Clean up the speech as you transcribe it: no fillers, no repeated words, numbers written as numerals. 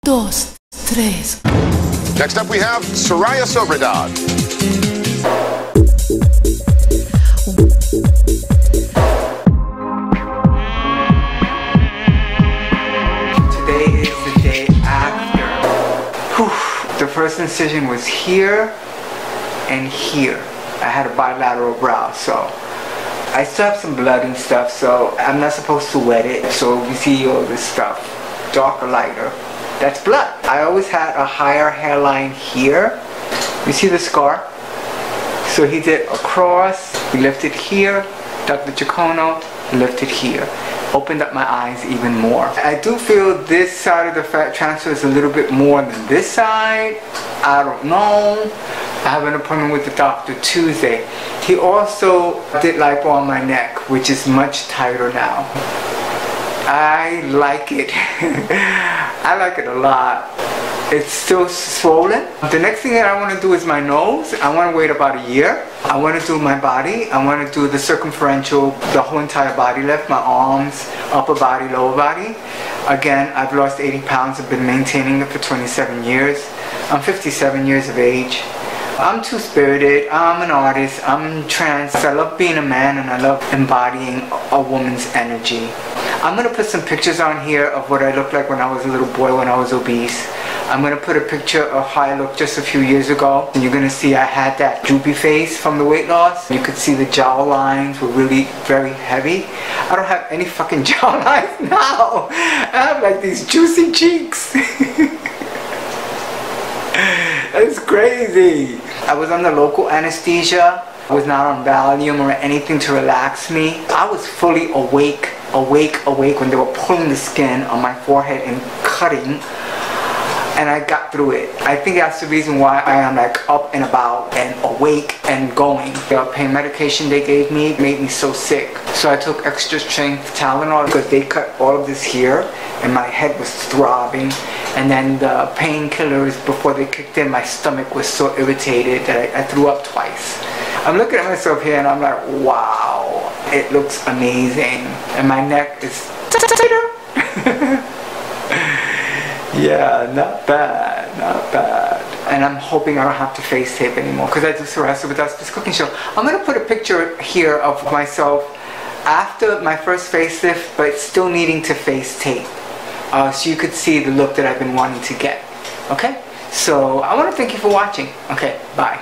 dos, tres. Next up we have Soraya Sobradad. Today is the day after. Whew. The first incision was here and here. I had a bilateral brow, so I still have some blood and stuff, so I'm not supposed to wet it. So you see all this stuff, darker, lighter, that's blood. I always had a higher hairline here. You see the scar? So he did across, he lifted here, Dr. Chicono lifted here. Opened up my eyes even more. I do feel this side of the fat transfer is a little bit more than this side. I don't know. I have an appointment with the doctor Tuesday. He also did lipo on my neck, which is much tighter now. I like it. I like it a lot. It's still swollen. The next thing that I want to do is my nose. I want to wait about a year. I want to do my body. I want to do the circumferential, the whole entire body lift, my arms, upper body, lower body. Again, I've lost 80 pounds. I've been maintaining it for 27 years. I'm 57 years of age. I'm two-spirited, I'm an artist, I'm trans. I love being a man and I love embodying a woman's energy. I'm going to put some pictures on here of what I looked like when I was a little boy, when I was obese. I'm going to put a picture of how I looked just a few years ago. And you're going to see I had that droopy face from the weight loss. You could see the jaw lines were really very heavy. I don't have any fucking jaw lines now. I have like these juicy cheeks. It's crazy. I was under local anesthesia. I was not on Valium or anything to relax me. I was fully awake when they were pulling the skin on my forehead and cutting. And I got through it. I think that's the reason why I am like up and about and awake and going. The pain medication they gave me made me so sick. So I took extra strength Tylenol because they cut all of this here and my head was throbbing. And then the painkillers, before they kicked in, my stomach was so irritated that I threw up twice. I'm looking at myself here and I'm like, wow, it looks amazing. And my neck is tighter. Yeah, not bad, not bad. And I'm hoping I don't have to face tape anymore because I do Soraya with this cooking show. I'm going to put a picture here of myself after my first facelift, but still needing to face tape. So you could see the look that I've been wanting to get. Okay? So I want to thank you for watching. Okay, bye.